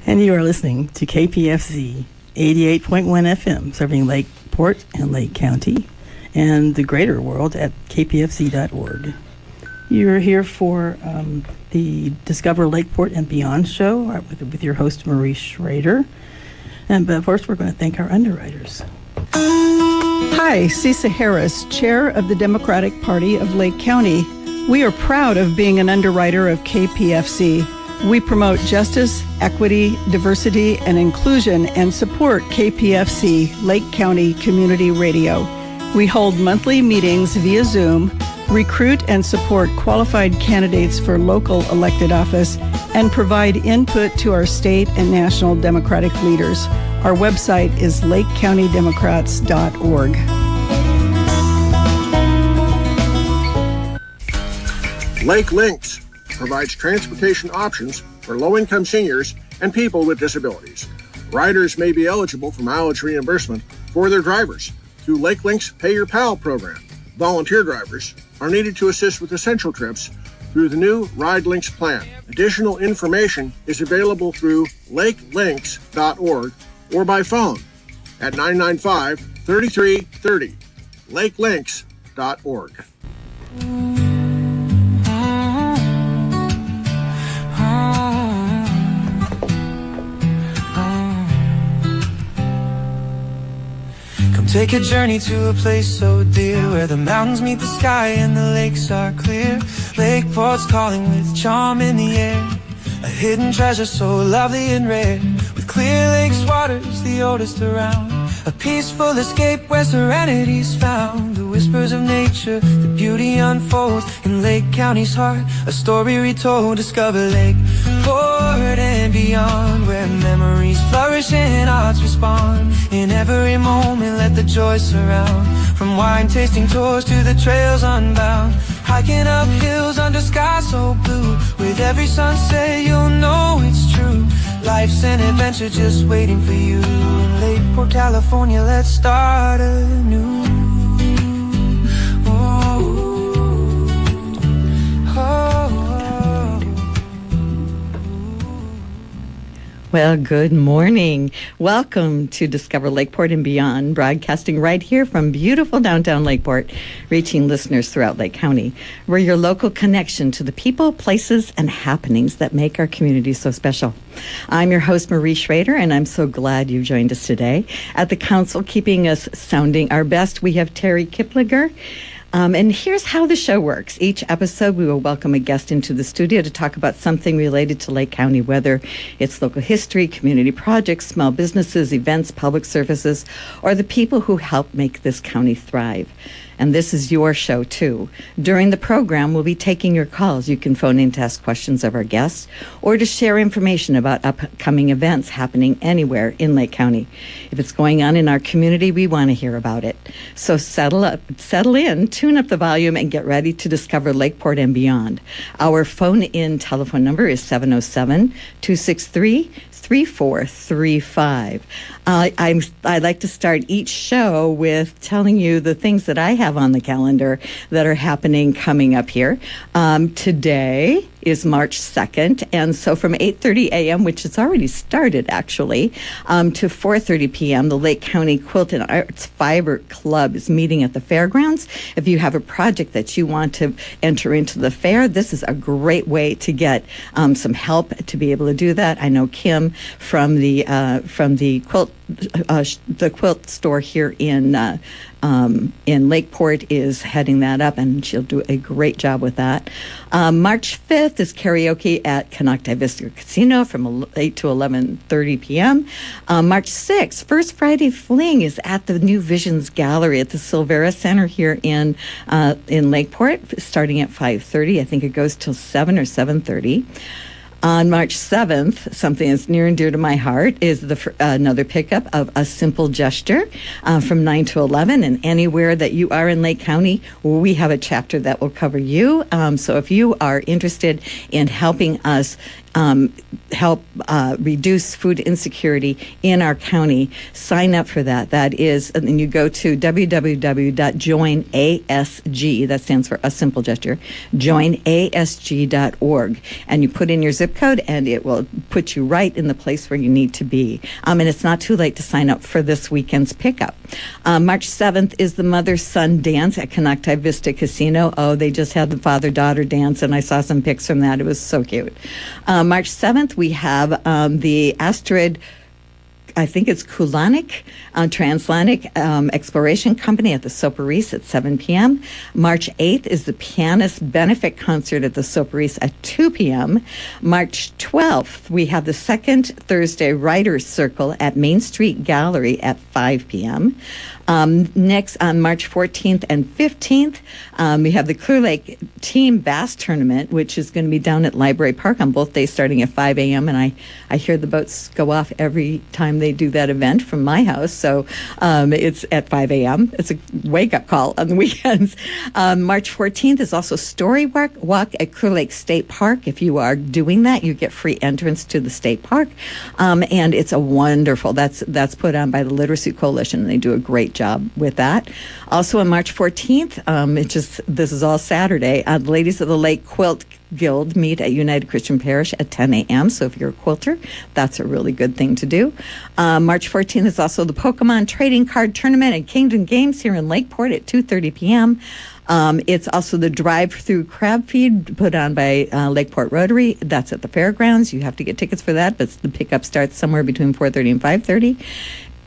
And you are listening to KPFZ 88.1 FM, serving Lakeport and Lake County and the greater world at kpfz.org. You're here for the Discover Lakeport and Beyond show with your host, Marie Schrader. But first, we're going to thank our underwriters. Hi, Cisa Harris, Chair of the Democratic Party of Lake County. We are proud of being an underwriter of KPFZ. We promote justice, equity, diversity, and inclusion and support KPFZ, Lake County Community Radio. We hold monthly meetings via Zoom, recruit and support qualified candidates for local elected office, and provide input to our state and national Democratic leaders. Our website is lakecountydemocrats.org. Lake Links provides transportation options for low-income seniors and people with disabilities. Riders may be eligible for mileage reimbursement for their drivers through Lake Links Pay Your Pal program. Volunteer drivers are needed to assist with essential trips through the new Ride Links plan. Additional information is available through lakelinks.org or by phone at 995-3330, lakelinks.org. Take a journey to a place so dear, where the mountains meet the sky and the lakes are clear. Lakeport's calling with charm in the air, a hidden treasure so lovely and rare. With clear lakes waters, the oldest around, a peaceful escape where serenity's found. The whispers of nature, the beauty unfolds in Lake County's heart, a story retold. Discover Lakeport and beyond, where memories flourish and hearts respond. In every moment let the joy surround, from wine tasting tours to the trails unbound. Hiking up hills under skies so blue, with every sunset you'll know it's true. Life's an adventure just waiting for you. In Lakeport, California, let's start anew. Well, good morning. Welcome to Discover Lakeport and Beyond, broadcasting right here from beautiful downtown Lakeport, reaching listeners throughout Lake County. We're your local connection to the people, places, and happenings that make our community so special. I'm your host, Marie Schrader, and I'm so glad you joined us today. At the council, keeping us sounding our best, we have Terry Kiplinger. And here's how the show works. Each episode, we will welcome a guest into the studio to talk about something related to Lake County, whether it's local history, community projects, small businesses, events, public services, or the people who help make this county thrive. And this is your show, too. During the program, we'll be taking your calls. You can phone in to ask questions of our guests or to share information about upcoming events happening anywhere in Lake County. If it's going on in our community, we want to hear about it. So settle in, tune up the volume, and get ready to discover Lakeport and beyond. Our phone-in telephone number is 707-263-3435. I'd like to start each show with telling you the things that I have on the calendar that are happening coming up here. Today is March 2nd, and so from 8:30 a.m., which has already started actually, to 4:30 p.m., the Lake County Quilt and Arts Fiber Club is meeting at the fairgrounds. If you have a project that you want to enter into the fair, this is a great way to get some help to be able to do that. I know Kim from the quilt store here in Lakeport is heading that up, and she'll do a great job with that. March 5th is karaoke at Canocti Vista Casino from 8 to 11:30 p.m. March 6th, First Friday Fling is at the New Visions Gallery at the Silvera Center here in Lakeport, starting at 5:30. I think it goes till 7 or 7:30. On March 7th, something that's near and dear to my heart is another pickup of A Simple Gesture from 9 to 11. And anywhere that you are in Lake County, we have a chapter that will cover you. So if you are interested in helping us help reduce food insecurity in our county, sign up for that. That is, and then you go to www.joinasg, that stands for A Simple Gesture, joinasg.org, and you put in your zip code, and it will put you right in the place where you need to be. And it's not too late to sign up for this weekend's pickup. March 7th is the Mother-Son Dance at Conocti Vista Casino. Oh, they just had the father-daughter dance, and I saw some pics from that. It was so cute. March 7th, we have the Astrid, I think it's Kulanic, Transatlantic Exploration Company at the Soparis at 7 p.m. March 8th is the Pianist Benefit Concert at the Soparis at 2 p.m. March 12th, we have the second Thursday Writers Circle at Main Street Gallery at 5 p.m. Next, on March 14th and 15th, we have the Clear Lake Team Bass Tournament, which is going to be down at Library Park on both days starting at 5 a.m. And I hear the boats go off every time they do that event from my house. So it's at 5 a.m. It's a wake-up call on the weekends. March 14th is also Story Walk at Clear Lake State Park. If you are doing that, you get free entrance to the state park. And it's a wonderful, that's put on by the Literacy Coalition, and they do a great job with that. Also on March 14th, this is all Saturday, the Ladies of the Lake Quilt Guild meet at United Christian Parish at 10 a.m. So if you're a quilter, that's a really good thing to do. March 14th is also the Pokemon Trading Card Tournament at Kingdom Games here in Lakeport at 2:30 p.m. It's also the drive-through crab feed put on by Lakeport Rotary. That's at the fairgrounds. You have to get tickets for that, but the pickup starts somewhere between 4:30 and 5:30.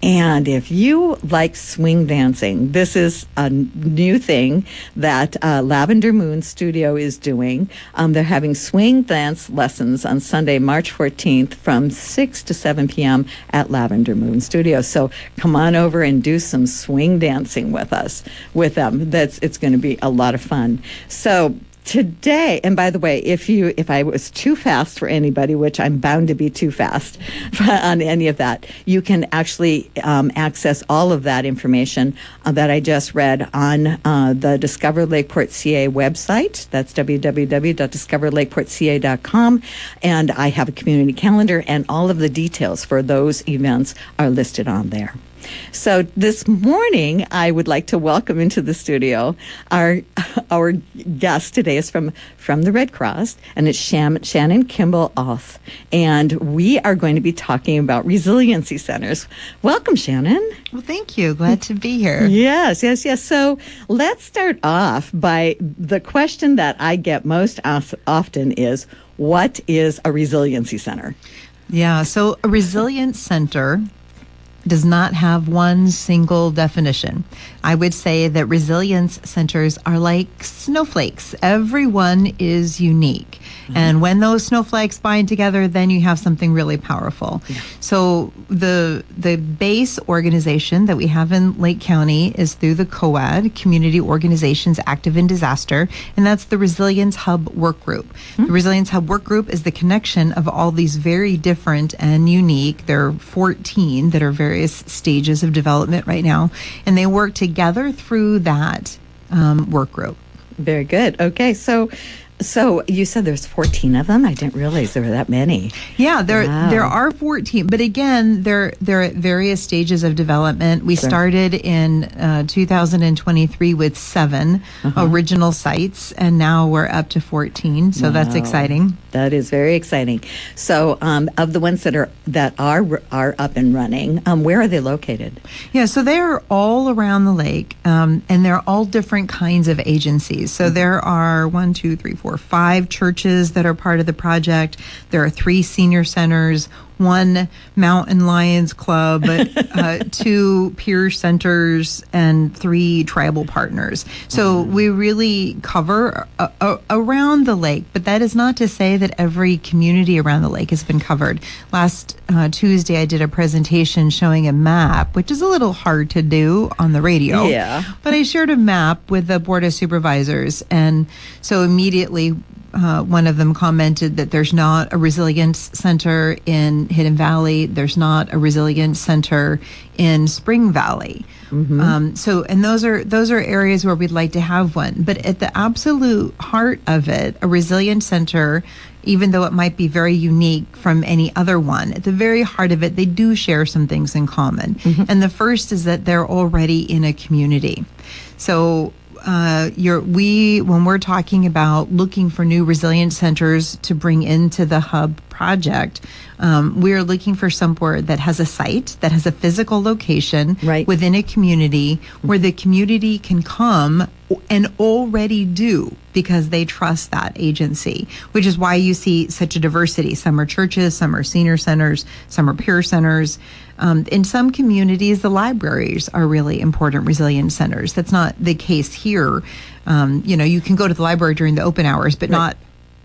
And if you like swing dancing, this is a new thing that Lavender Moon Studio is doing. They're having swing dance lessons on Sunday, March 14th from 6 to 7 p.m. at Lavender Moon Studio. So come on over and do some swing dancing with them. It's going to be a lot of fun. So today, and by the way, if I was too fast for anybody, which I'm bound to be too fast on any of that, you can actually access all of that information that I just read on the Discover Lakeport CA website. That's www.discoverlakeportca.com. And I have a community calendar, and all of the details for those events are listed on there. So this morning, I would like to welcome into the studio our guest today is from the Red Cross, and it's Shannon Kimball Auth, and we are going to be talking about resiliency centers. Welcome, Shannon. Well, thank you. Glad to be here. Yes. So let's start off by the question that I get most often is, what is a resiliency center? Yeah, so a resilience center does not have one single definition. I would say that resilience centers are like snowflakes. Everyone is unique. Mm-hmm. And when those snowflakes bind together, then you have something really powerful. Yeah. So the base organization that we have in Lake County is through the COAD, Community Organizations Active in Disaster, and that's the Resilience Hub Work Group. Mm-hmm. The Resilience Hub Work Group is the connection of all these very different and unique, there are 14 that are various stages of development right now, and they work together through that work group. Very good. Okay, so you said there's 14 of them? I didn't realize there were that many. Yeah, there are 14, but again, they're at various stages of development. We started in 2023 with 7 original sites, and now we're up to 14. So that's exciting. That is very exciting. So, of the ones that are up and running, where are they located? Yeah, so they're all around the lake, and they're all different kinds of agencies. So there are 5 churches that are part of the project. There are 3 senior centers, 1 Mountain Lions Club, 2 peer centers, and 3 tribal partners. So we really cover around the lake, but that is not to say that every community around the lake has been covered. Last Tuesday, I did a presentation showing a map, which is a little hard to do on the radio. Yeah. But I shared a map with the Board of Supervisors, and so immediately one of them commented that there's not a resilience center in Hidden Valley. There's not a resilience center in Spring Valley. And those are areas where we'd like to have one. But at the absolute heart of it, a resilience center, even though it might be very unique from any other one, at the very heart of it, they do share some things in common. And the first is that they're already in a community. So when we're talking about looking for new resilience centers to bring into the hub project, we're looking for somewhere that has a site, that has a physical location within a community where the community can come and already do because they trust that agency, which is why you see such a diversity. Some are churches, some are senior centers, some are peer centers. In some communities, the libraries are really important resilience centers. That's not the case here. You can go to the library during the open hours, but not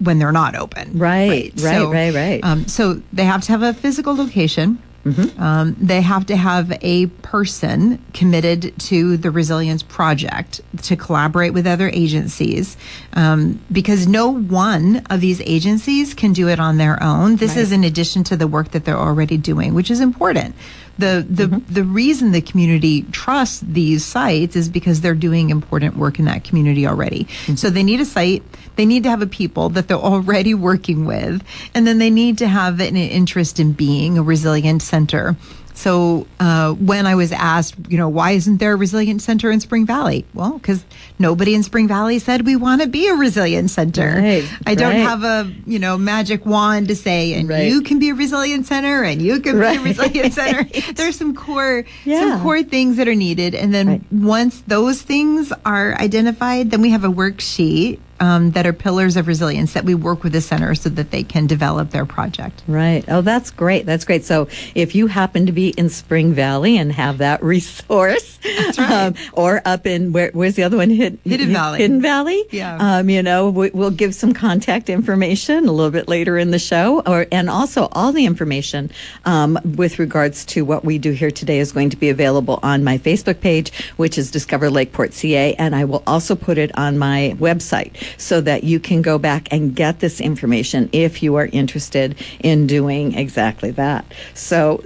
when they're not open. Right. So they have to have a physical location. They have to have a person committed to the resilience project to collaborate with other agencies, because no one of these agencies can do it on their own. This is in addition to the work that they're already doing, which is important. The reason the community trusts these sites is because they're doing important work in that community already. So they need a site, they need to have a people that they're already working with, and then they need to have an interest in being a resilient center. So when I was asked, why isn't there a resilient center in Spring Valley? Well, because nobody in Spring Valley said we want to be a resilient center. I don't have a magic wand to say, and you can be a resilient center, and you can be a resilient center. There's some core things that are needed, and then once those things are identified, then we have a worksheet that are pillars of resilience that we work with the center so that they can develop their project. Right. Oh, that's great. That's great. So if you happen to be in Spring Valley and have that resource, that's right. Or up in, where's the other one? Hidden Valley. Hidden Valley. Yeah. We'll give some contact information a little bit later in the show, and also all the information with regards to what we do here today is going to be available on my Facebook page, which is Discover Lakeport CA, and I will also put it on my website, so that you can go back and get this information if you are interested in doing exactly that. So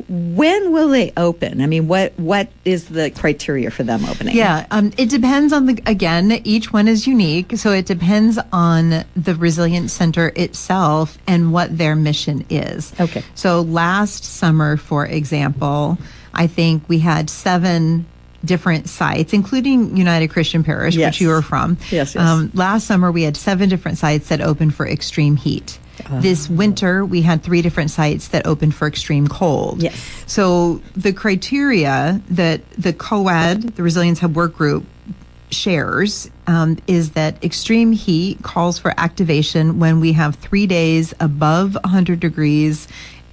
when will they open? I mean, what is the criteria for them opening? Yeah, it depends on again, each one is unique. So it depends on the Resilience Center itself and what their mission is. Okay. So last summer, for example, I think we had 7 different sites, including United Christian Parish, which you are from. Yes. Last summer, we had 7 different sites that opened for extreme heat. This winter, we had 3 different sites that opened for extreme cold. Yes. So the criteria that the COAD, the Resilience Hub Work Group, shares is that extreme heat calls for activation when we have 3 days above 100 degrees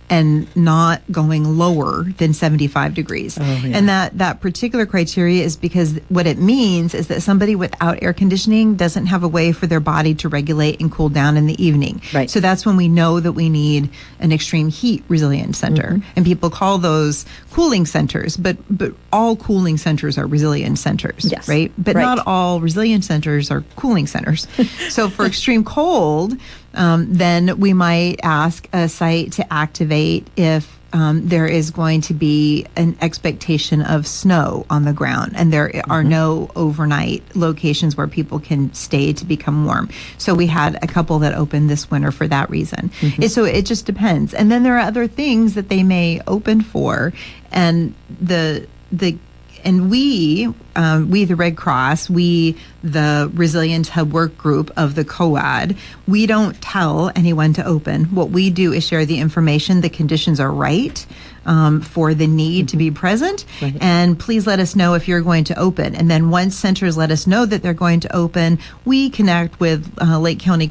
and not going lower than 75 degrees. And that particular criteria is because what it means is that somebody without air conditioning doesn't have a way for their body to regulate and cool down in the evening. Right. So that's when we know that we need an extreme heat resilience center. And people call those cooling centers, but all cooling centers are resilience centers, right? But not all resilience centers are cooling centers. So for extreme cold, then we might ask a site to activate if there is going to be an expectation of snow on the ground and there are no overnight locations where people can stay to become warm. So we had a couple that opened this winter for that reason. So it just depends. And then there are other things that they may open for, and we, the Red Cross, we, the Resilience Hub Work Group of the COAD, we don't tell anyone to open. What we do is share the information. The conditions are right for the need to be present. And please let us know if you're going to open. And then once centers let us know that they're going to open, we connect with Lake County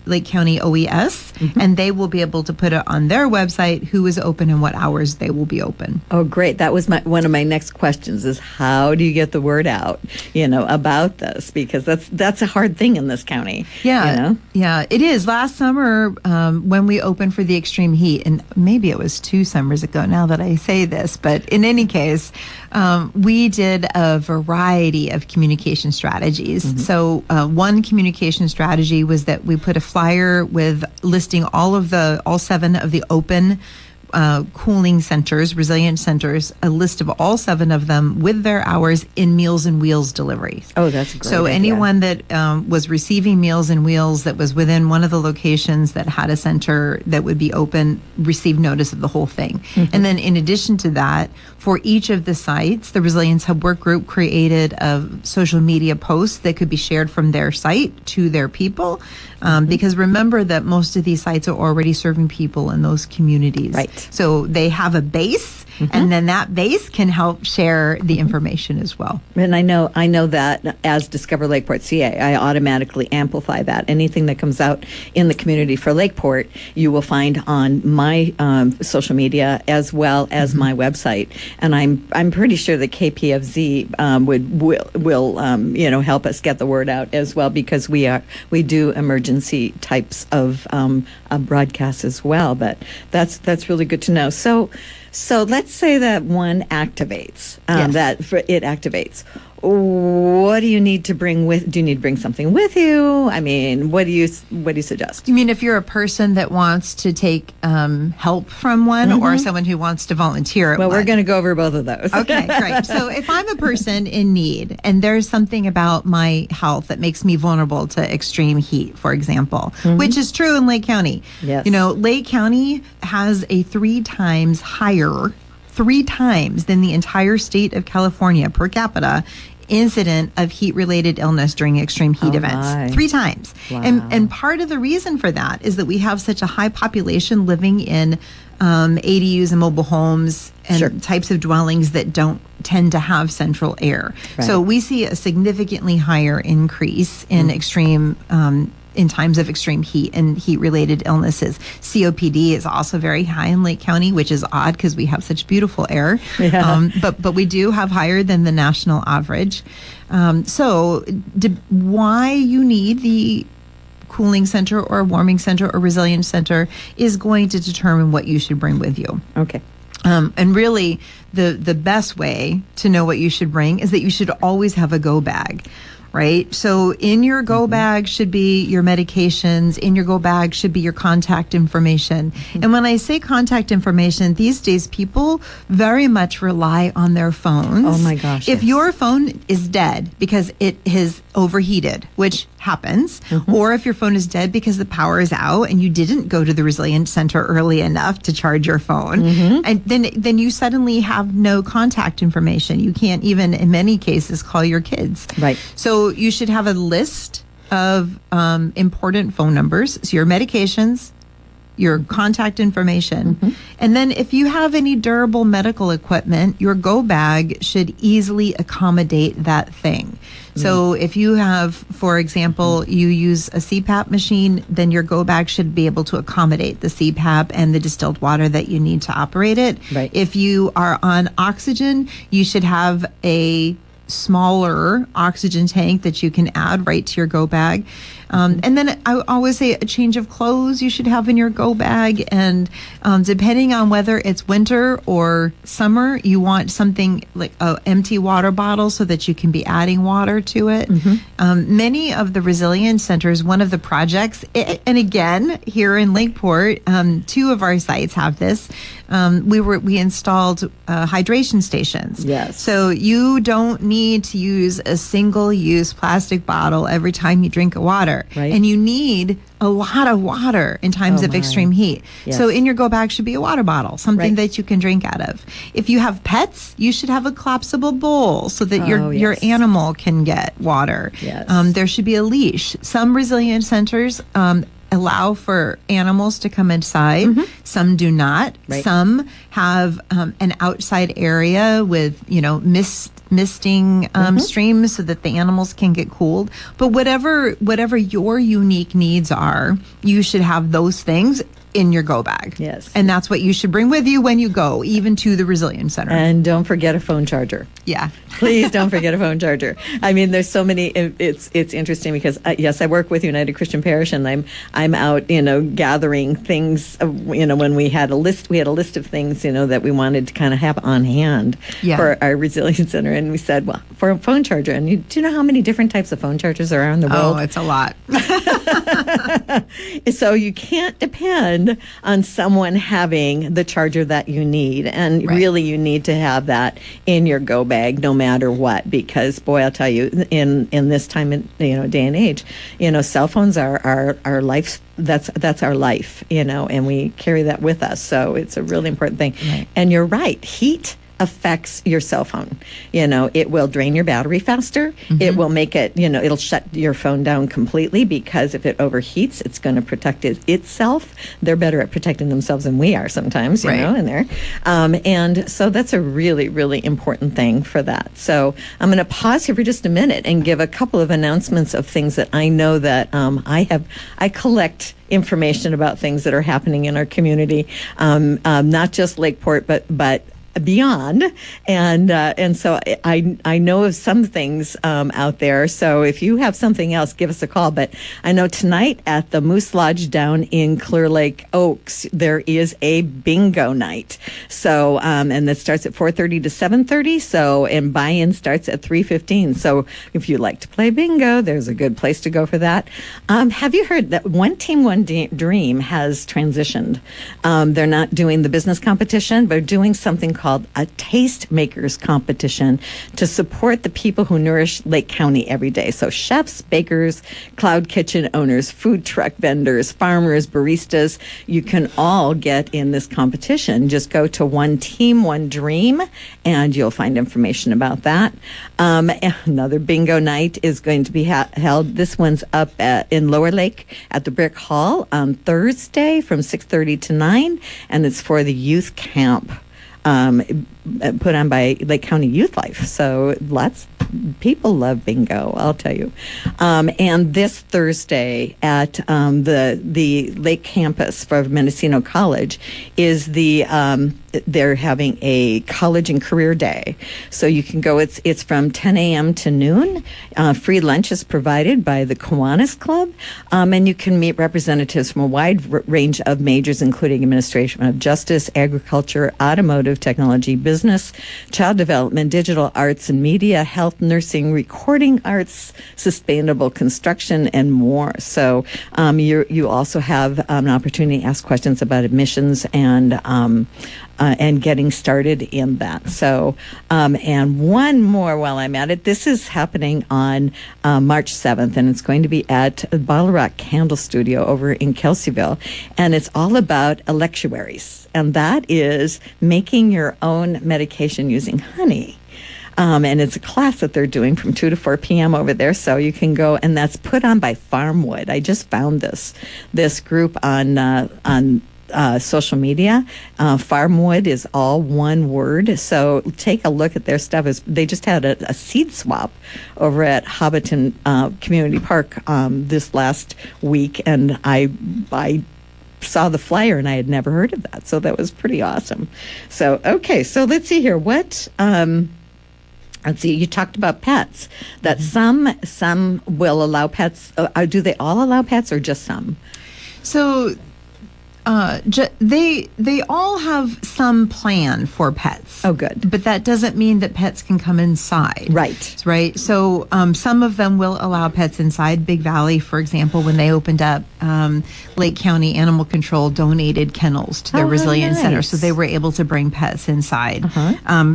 Lake County OES, and they will be able to put it on their website who is open and what hours they will be open. Oh, great. That was one of my next questions is how do you get the word out, about this? Because that's a hard thing in this county. Yeah. Yeah, it is. Last summer, when we opened for the extreme heat, and maybe it was 2 summers ago now that I say this, but in any case, we did a variety of communication strategies. So one communication strategy was that we put a flyer with listing all 7 of the open cooling centers, resilient centers, a list of all 7 of them with their hours in Meals and Wheels delivery. Oh, that's a great So idea. anyone that was receiving Meals and Wheels that was within one of the locations that had a center that would be open received notice of the whole thing. And then in addition to that, for each of the sites, the Resilience Hub Work Group created a social media post that could be shared from their site to their people. Because remember that most of these sites are already serving people in those communities. Right. So they have a base, and then that base can help share the information as well. And I know that as Discover Lakeport CA, I automatically amplify that. Anything that comes out in the community for Lakeport, you will find on my social media as well as my website. And I'm pretty sure that KPFZ will help us get the word out as well, because we do emergency types of broadcasts as well. But that's really good to know. So let's say that one activates, it activates. What do you need to bring with? Do you need to bring something with you? I mean, what do you suggest? You mean if you're a person that wants to take help from one, or someone who wants to volunteer at Well, one? we're going to go over both of those. Okay, great. So if I'm a person in need and there's something about my health that makes me vulnerable to extreme heat, for example, which is true in Lake County. Yes. Lake County has a 3 times than the entire state of California per capita incident of heat-related illness during extreme heat events. My. 3 times. Wow. And part of the reason for that is that we have such a high population living in ADUs and mobile homes and types of dwellings that don't tend to have central air. Right. So we see a significantly higher increase in extreme in times of extreme heat and heat-related illnesses. COPD is also very high in Lake County, which is odd because we have such beautiful air. Yeah. But we do have higher than the national average. Why you need the cooling center or warming center or resilience center is going to determine what you should bring with you. Okay. And really, the best way to know what you should bring is that you should always have a go bag. Right? So in your go bag should be your medications. In your go bag should be your contact information. And when I say contact information, these days people very much rely on their phones. Oh my gosh. If your phone is dead because it has overheated, which happens, or if your phone is dead because the power is out and you didn't go to the Resilience Center early enough to charge your phone, and then you suddenly have no contact information. You can't even, in many cases, call your kids. Right. So you should have a list of important phone numbers, so your medications, your contact information. And then if you have any durable medical equipment, your go bag should easily accommodate that thing. So if you have, for example, you use a CPAP machine, then your go bag should be able to accommodate the CPAP and the distilled water that you need to operate it. Right. If you are on oxygen, you should have a smaller oxygen tank that you can add right to your go bag. And then I always say a change of clothes you should have in your go bag. And depending on whether it's winter or summer, you want something like an empty water bottle so that you can be adding water to it. Many of the resilience centers, one of the projects, and again, here in Lakeport, 2 of our sites have this. We installed hydration stations. Yes. So you don't need to use a single-use plastic bottle every time you drink water. Right. And you need a lot of water in times of extreme heat. Yes. So in your go bag should be a water bottle, something Right. that you can drink out of. If you have pets, you should have a collapsible bowl so that your yes. animal can get water. Yes. There should be a leash. Some resilience centers allow for animals to come inside. Some do not. Right. Some have an outside area with, misting streams so that the animals can get cooled. But whatever your unique needs are, you should have those things in your go bag. Yes. And that's what you should bring with you when you go, even to the Resilience Center. And don't forget a phone charger. Yeah. Please don't forget a phone charger. I mean, there's so many. It's interesting because yes, I work with United Christian Parish, and I'm out, gathering things. When we had a list of things, that we wanted to kind of have on hand for our Resilience Center, and we said, well, for a phone charger. And do you know how many different types of phone chargers there are in the world? Oh, it's a lot. So you can't depend on someone having the charger that you need, and really you need to have that in your go bag no matter what, because boy, I'll tell you, in this time day and age, cell phones are our life. That's our life, and we carry that with us. So it's a really important thing. Right. And you're right, heat affects your cell phone. It will drain your battery faster. Mm-hmm. It will make it, it'll shut your phone down completely, because if it overheats, it's going to protect itself. They're better at protecting themselves than we are sometimes, you know, in there. And so that's a really, really important thing for that. So I'm going to pause here for just a minute and give a couple of announcements of things that I know that I collect information about things that are happening in our community, not just Lakeport, but beyond, and so I know of some things out there. So if you have something else, give us a call. But I know tonight at the Moose Lodge down in Clear Lake Oaks, there is a bingo night. So and that starts at 4:30 to 7:30. So and buy-in starts at 3:15. So if you like to play bingo, there's a good place to go for that. Have you heard that One Team One Dream has transitioned? They're not doing the business competition, but doing something called a Taste Makers competition to support the people who nourish Lake County every day. So chefs, bakers, cloud kitchen owners, food truck vendors, farmers, baristas, you can all get in this competition. Just go to One Team, One Dream, and you'll find information about that. Another bingo night is going to be held. This one's up in Lower Lake at the Brick Hall on Thursday from 6:30 to 9, and it's for the youth camp. Put on by Lake County Youth Life. So lots people love bingo, I'll tell you. And this Thursday at the Lake campus for Mendocino College is they're having a college and career day. So you can go, it's from 10 a.m. to noon. Free lunch is provided by the Kiwanis Club. And you can meet representatives from a wide range of majors, including administration of justice, agriculture, automotive, technology, business, child development, digital arts and media, health, nursing, recording arts, sustainable construction, and more. So you also have an opportunity to ask questions about admissions and getting started in that. So, and one more while I'm at it. This is happening on March 7th, and it's going to be at Bottle Rock Candle Studio over in Kelseyville. And it's all about electuaries. And that is making your own medication using honey. And it's a class that they're doing from 2 to 4 p.m. over there. So you can go, and that's put on by Farmwood. I just found this group on social media. Farmwood is all one word. So take a look at their stuff. They just had a seed swap over at Hobbiton Community Park this last week, and I saw the flyer and I had never heard of that. So that was pretty awesome. So, okay, so let's see here. Let's see, you talked about pets, that some will allow pets. Do they all allow pets or just some? So they all have some plan for pets. Oh, good. But that doesn't mean that pets can come inside. Right. Right. So some of them will allow pets inside. Big Valley, for example, when they opened up, Lake County Animal Control donated kennels to their Resilience Center, so they were able to bring pets inside.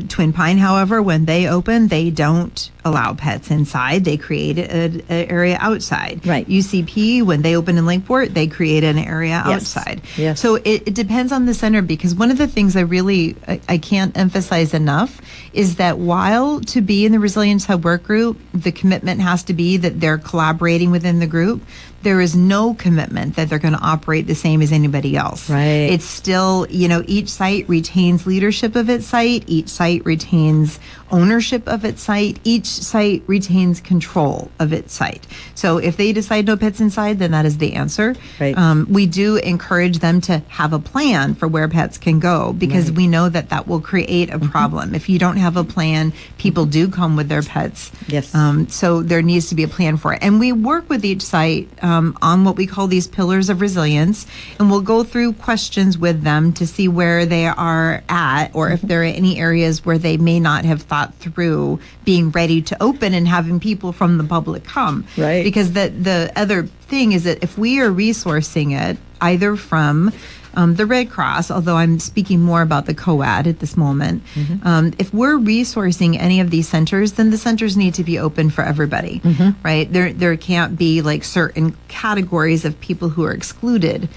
Twin Pine, however, when they open, they don't allow pets inside. They create an area outside. Right. UCP, when they open in Lakeport, they create an area outside. Yes. So it depends on the center, because one of the things I can't emphasize enough is that while to be in the Resilience Hub work group, the commitment has to be that they're collaborating within the group. there is no commitment that they're going to operate the same as anybody else. Right. It's still, each site retains leadership of its site. Each site retains ownership of its site. Each site retains control of its site. So if they decide no pets inside, then that is the answer. Right. We do encourage them to have a plan for where pets can go, because we know that will create a problem. If you don't have a plan, people do come with their pets. Yes. So there needs to be a plan for it. And we work with each site on what we call these pillars of resilience, and we'll go through questions with them to see where they are at, or if there are any areas where they may not have thought through being ready to open and having people from the public come. Right. Because the other thing is that if we are resourcing it either from the Red Cross, although I'm speaking more about the COAD at this moment, if we're resourcing any of these centers, then the centers need to be open for everybody, right? There can't be like certain categories of people who are excluded.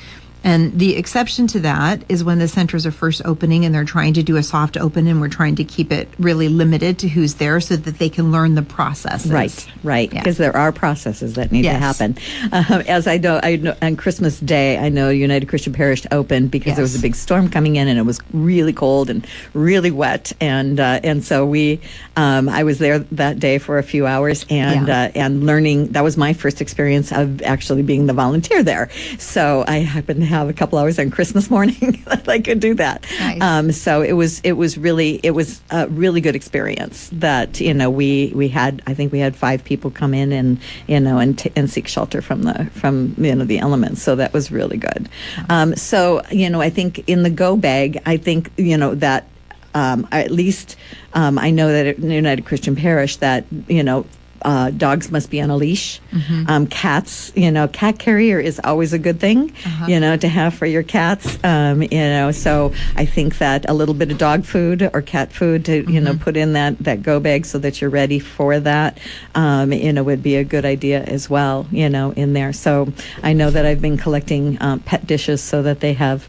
And the exception to that is when the centers are first opening and they're trying to do a soft open, and we're trying to keep it really limited to who's there so that they can learn the processes. Right. Because there are processes that need to happen. As I know, on Christmas Day, I know United Christian Parish opened because there was a big storm coming in, and it was really cold and really wet, and so I was there that day for a few hours and learning. That was my first experience of actually being the volunteer there. So I happened to have a couple hours on Christmas morning that I could do that. Nice. So it was a really good experience that we had. I think we had 5 people come in and seek shelter from the elements. So that was really good. So I think in the go bag, I think that at least I know that at United Christian Parish that dogs must be on a leash. Cats, cat carrier is always a good thing, to have for your cats. So I think that a little bit of dog food or cat food to, put in that go bag so that you're ready for that, would be a good idea as well, in there. So I know that I've been collecting pet dishes so that they have,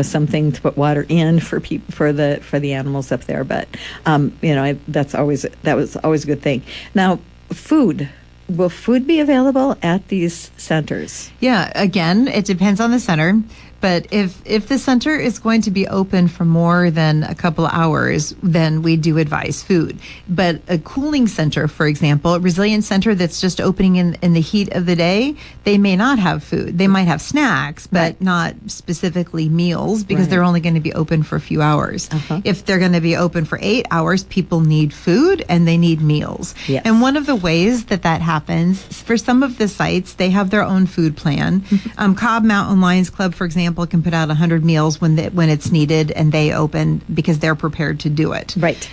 something to put water in for the animals up there. But, that was always a good thing. Now, food. Will food be available at these centers? Yeah, again, it depends on the center. But if the center is going to be open for more than a couple hours, then we do advise food. But a cooling center, for example, a resilient center that's just opening in the heat of the day, they may not have food. They might have snacks, but not specifically meals, because they're only going to be open for a few hours. If they're going to be open for 8 hours, people need food and they need meals. Yes. And one of the ways that happens, for some of the sites, they have their own food plan. Cobb Mountain Lions Club, for example, can put out 100 meals when it's needed, and they open because they're prepared to do it. Right.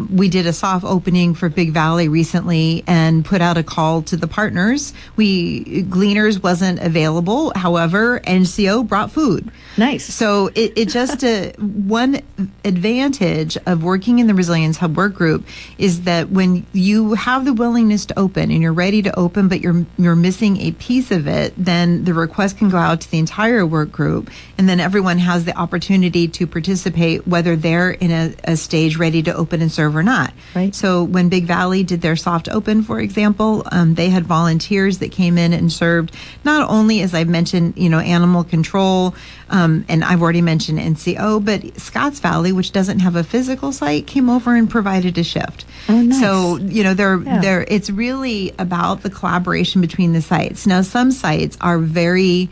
We did a soft opening for Big Valley recently and put out a call to the partners. Gleaners wasn't available. However, NCO brought food. Nice. So it just one advantage of working in the Resilience Hub work group is that when you have the willingness to open and you're ready to open, but you're missing a piece of it, then the request can go out to the entire work group, and then everyone has the opportunity to participate, whether they're in a stage ready to open and serve or not. Right. So when Big Valley did their soft open, for example, they had volunteers that came in and served not only, as I mentioned, animal control, and I've already mentioned NCO, but Scotts Valley, which doesn't have a physical site, came over and provided a shift. Oh, nice. So, it's really about the collaboration between the sites. Now, some sites are very,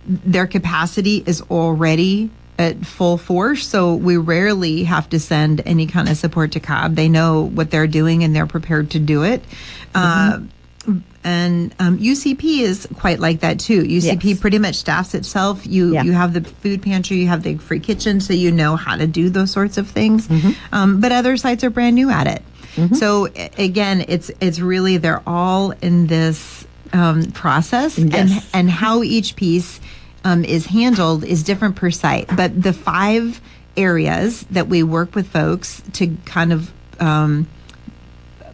their capacity is already at full force, so we rarely have to send any kind of support to Cobb. They know what they're doing and they're prepared to do it. And UCP is quite like that too. UCP pretty much staffs itself. You have the food pantry, you have the free kitchen, so you know how to do those sorts of things. But other sites are brand new at it. So again, it's really, they're all in this process, and how each piece is handled is different per site. But the 5 areas that we work with folks to kind of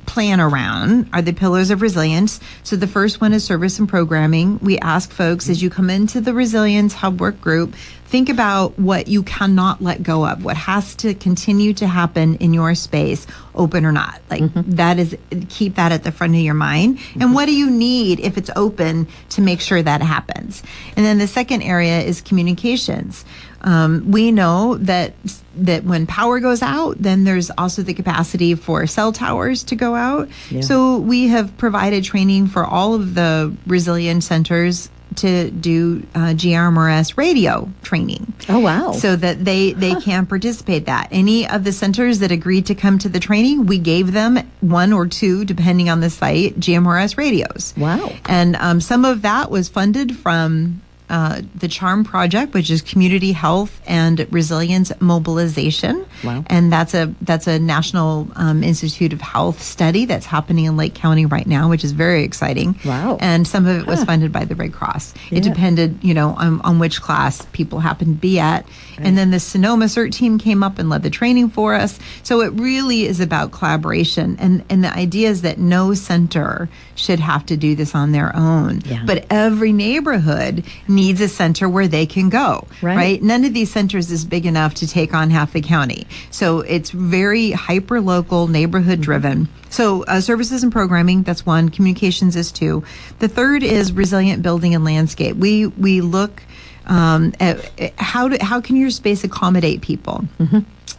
plan around are the pillars of resilience. So the first one is service and programming. We ask folks, as you come into the Resilience Hub work group, think about what you cannot let go of, what has to continue to happen in your space. open or not. Like that is, keep that at the front of your mind. And what do you need if it's open to make sure that happens? And then the second area is communications. We know that when power goes out, then there's also the capacity for cell towers to go out. Yeah. So we have provided training for all of the resilience centers to do GMRS radio training. Oh, wow. So that they can participate that. Any of the centers that agreed to come to the training, we gave them 1 or 2, depending on the site, GMRS radios. Wow. And some of that was funded from the CHARM project, which is Community Health and Resilience Mobilization. Wow. And that's a National Institute of Health study that's happening in Lake County right now, which is very exciting. Wow. And some of it was funded by the Red Cross. Yeah. It depended, on which class people happened to be at. Right. And then the Sonoma CERT team came up and led the training for us. So it really is about collaboration. And the idea is that no center should have to do this on their own. Yeah. But every neighborhood needs a center where they can go, right? None of these centers is big enough to take on half the county. So it's very hyper-local, neighborhood-driven. So services and programming, that's one. Communications is 2. The third is resilient building and landscape. We look at how can your space accommodate people?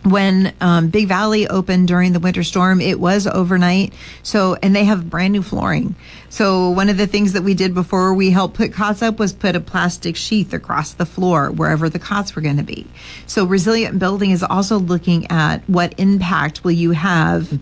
When Big Valley opened during the winter storm, it was overnight. And they have brand new flooring. So one of the things that we did before we helped put cots up was put a plastic sheath across the floor wherever the cots were going to be. So resilient building is also looking at what impact will you have,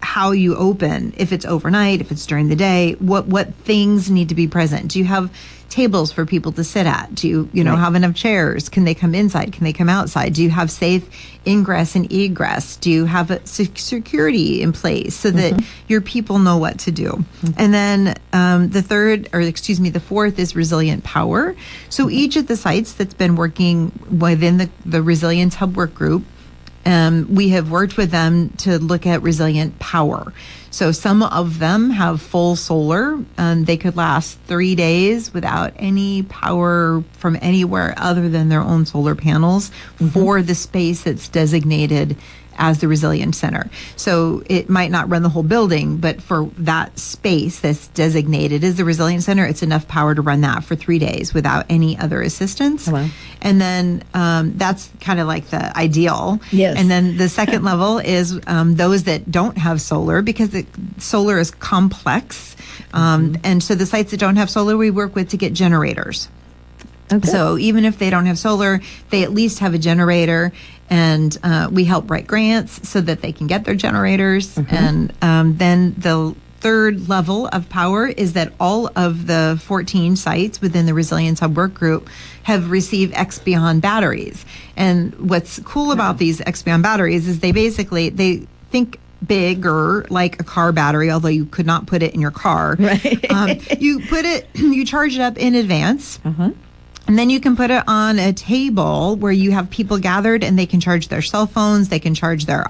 how you open, if it's overnight, if it's during the day, what things need to be present. Do you have tables for people to sit at? Do you have enough chairs? Can they come inside? Can they come outside? Do you have safe ingress and egress? Do you have a security in place so that your people know what to do? And then the fourth is resilient power. So each of the sites that's been working within the Resilience Hub Work Group, we have worked with them to look at resilient power. So some of them have full solar. They could last 3 days without any power from anywhere other than their own solar panels for the space that's designated as the Resilience Center. So it might not run the whole building, but for that space that's designated as the Resilience Center, it's enough power to run that for 3 days without any other assistance. Oh, wow. And then that's kind of like the ideal. Yes. And then the second level is those that don't have solar, because solar is complex. And so the sites that don't have solar, we work with to get generators. Okay. So even if they don't have solar, they at least have a generator, and we help write grants so that they can get their generators. And then the third level of power is that all of the 14 sites within the Resilience Hub Work Group have received Expion batteries. And what's cool about these Expion batteries is they think bigger, like a car battery, although you could not put it in your car. Right. You charge it up in advance. And then you can put it on a table where you have people gathered, and they can charge their cell phones, they can charge their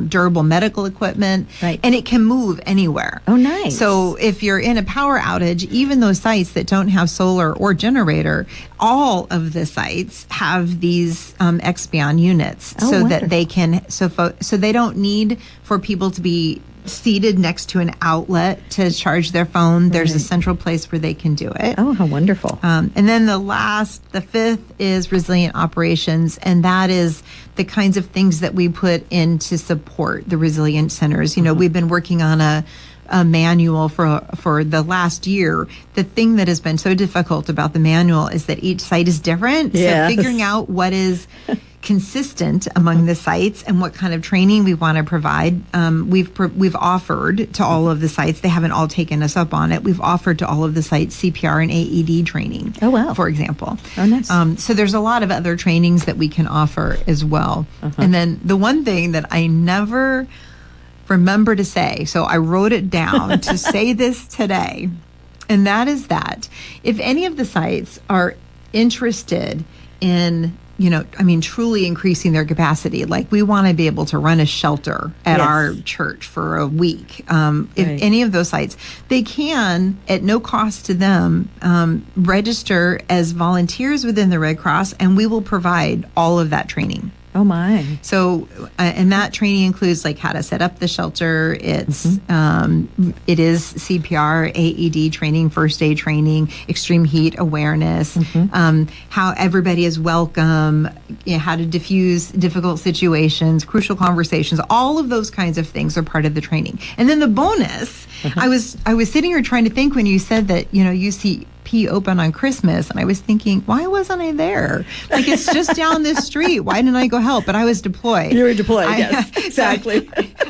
durable medical equipment, and it can move anywhere. Oh, nice. So if you're in a power outage, even those sites that don't have solar or generator, all of the sites have these Expion units that they can, so they don't need for people to be seated next to an outlet to charge their phone. There's a central place where they can do it. Oh, how wonderful. And then the fifth is resilient operations, and that is the kinds of things that we put in to support the resilient centers. We've been working on a manual for the last year. The thing that has been so difficult about the manual is that each site is different. Yes. So figuring out what is consistent among the sites and what kind of training we want to provide. We've offered to all of the sites. They haven't all taken us up on it. We've offered to all of the sites CPR and AED training. Oh, wow. For example. Oh, nice. So there's a lot of other trainings that we can offer as well. And then the one thing that I never remember to say, so I wrote it down to say this today, and that is that if any of the sites are interested in truly increasing their capacity. Like, we want to be able to run a shelter at our church for a week. If any of those sites, they can, at no cost to them, register as volunteers within the Red Cross, and we will provide all of that training. Oh, my. So, and that training includes like how to set up the shelter. It's it is CPR, AED training, first aid training, extreme heat awareness, how everybody is welcome, how to diffuse difficult situations, crucial conversations. All of those kinds of things are part of the training. And then the bonus, I was sitting here trying to think when you said that, UCP open on Christmas, and I was thinking, why wasn't I there? Like, it's just down this street. Why didn't I go help? But I was deployed. You were deployed, yes, exactly.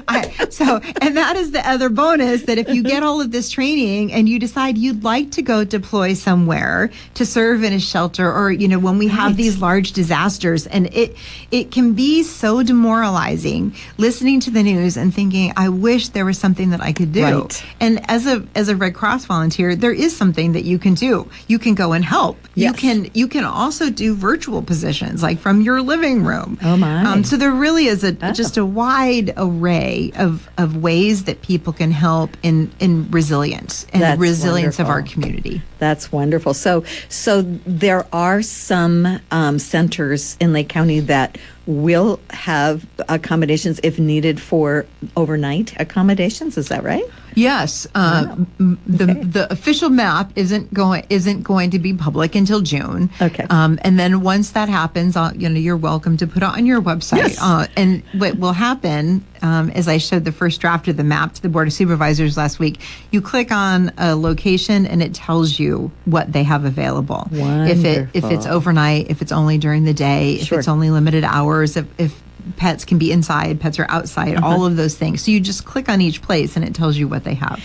And that is the other bonus, that if you get all of this training and you decide you'd like to go deploy somewhere to serve in a shelter, or, when we have these large disasters, and it can be so demoralizing listening to the news and thinking, I wish there was something that I could do. Right. And as a Red Cross volunteer, there is something that you can do. You can go and help. Yes. You can also do virtual positions, like from your living room. Oh, my. So there really is just a wide array of ways that people can help in resilience and That's resilience of our wonderful. community. That's wonderful. So there are some centers in Lake County that will have accommodations if needed for overnight accommodations. Is that right? Yes, the official map isn't going to be public until June. Okay. And then once that happens, you're welcome to put it on your website. Yes. And what will happen, as I showed the first draft of the map to the Board of Supervisors last week, you click on a location and it tells you what they have available. If it's Wonderful. overnight, if it's only during the day, Sure. if it's only limited hours, if pets can be inside, pets are outside, all of those things. So you just click on each place and it tells you what they have.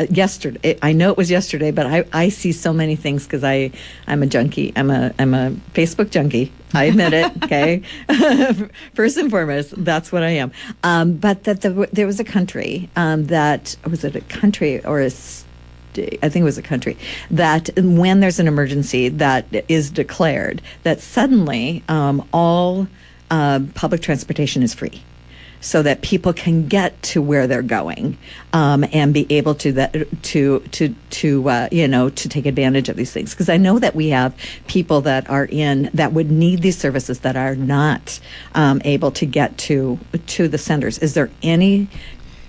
Yesterday, I know it was yesterday, but I see so many things because I'm a junkie. I'm a Facebook junkie. I admit it. Okay. First and foremost, that's what I am. But there was a country was it a country or a I think it was a country, that when there's an emergency that is declared, that suddenly all public transportation is free, so that people can get to where they're going and be able to take advantage of these things. Because I know that we have people that would need these services that are not able to get to the centers. Is there any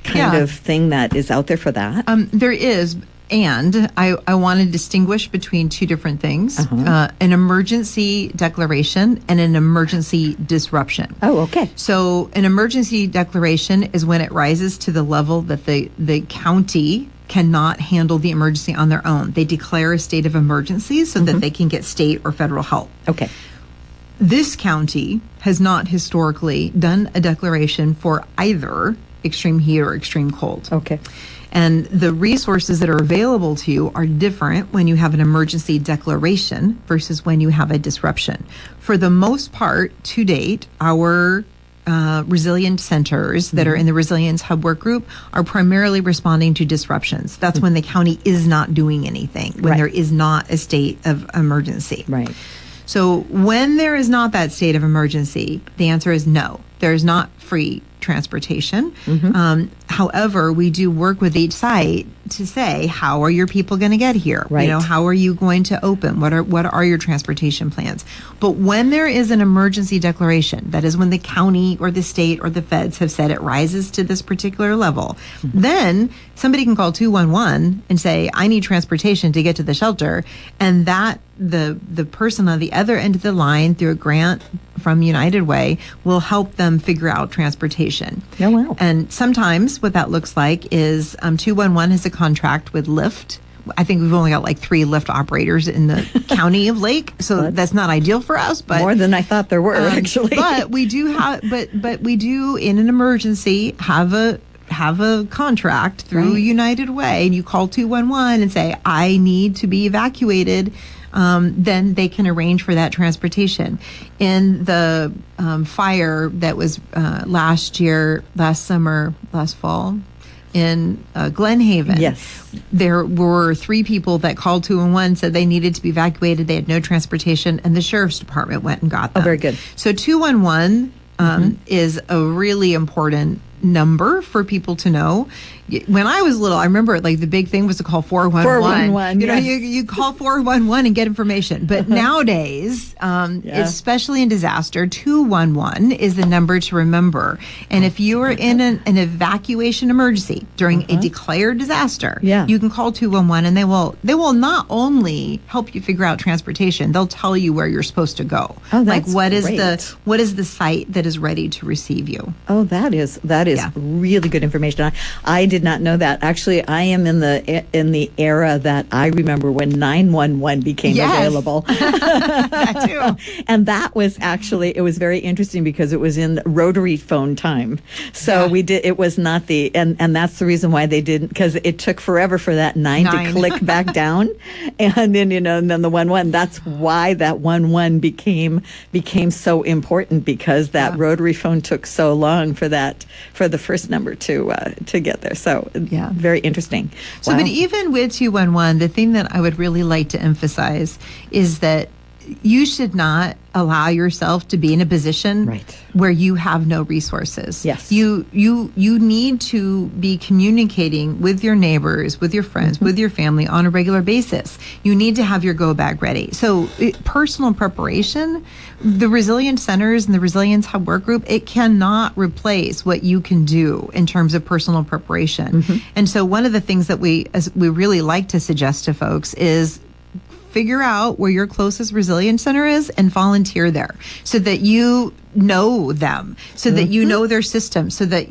kind of thing that is out there for that? There is. And I want to distinguish between two different things, an emergency declaration and an emergency disruption. Oh, okay. So an emergency declaration is when it rises to the level that the county cannot handle the emergency on their own. They declare a state of emergency so that they can get state or federal help. Okay. This county has not historically done a declaration for either extreme heat or extreme cold. Okay. And the resources that are available to you are different when you have an emergency declaration versus when you have a disruption. For the most part, to date, our resilient centers that are in the Resilience Hub Work Group are primarily responding to disruptions. That's when the county is not doing anything, when there is not a state of emergency. Right. So when there is not that state of emergency, the answer is no. There is not free transportation. However, we do work with each site to say, how are your people going to get here? Right. How are you going to open? What are your transportation plans? But when there is an emergency declaration, that is when the county or the state or the feds have said it rises to this particular level, then somebody can call 211 and say, I need transportation to get to the shelter. And that the person on the other end of the line, through a grant from United Way, will help them figure out transportation. Oh, wow. And sometimes what that looks like is 211 has a contract with Lyft. I think we've only got like 3 Lyft operators in the county of Lake, so that's not ideal for us. But more than I thought there were, actually. But we do have, but we do in an emergency have a contract through United Way, and you call 211 and say, I need to be evacuated. Then they can arrange for that transportation. In the fire that was last fall, in Glen Haven, yes, there were 3 people that called 211, said they needed to be evacuated. They had no transportation, and the sheriff's department went and got them. Oh, very good. So 211 is a really important number for people to know. When I was little, I remember like the big thing was to call 411. 411, You know, yes. you call 411 and get information. But nowadays, especially in disaster, 211 is the number to remember. And if you are in an evacuation emergency during a declared disaster, you can call 211, and they will not only help you figure out transportation, they'll tell you where you're supposed to go. Oh, like that's what great. is the site that is ready to receive you. Oh, that is Yeah. really good information. I did not know that. Actually, I am in the era that I remember when 911 became available. That too. And that was actually, it was very interesting because it was in rotary phone time. So it was not and that's the reason why they didn't, because it took forever for that nine to click back down. And then, and then the 11, that's why that 11 became so important, because that rotary phone took so long for the first number to get there. So very interesting. So, but even with 211, the thing that I would really like to emphasize is that you should not allow yourself to be in a position where you have no resources. Yes. You need to be communicating with your neighbors, with your friends, with your family on a regular basis. You need to have your go bag ready. So personal preparation, the Resilience Centers and the Resilience Hub Work Group, it cannot replace what you can do in terms of personal preparation. And so one of the things that we really like to suggest to folks is figure out where your closest resilience center is and volunteer there, so that you know them, so that you know their system, so that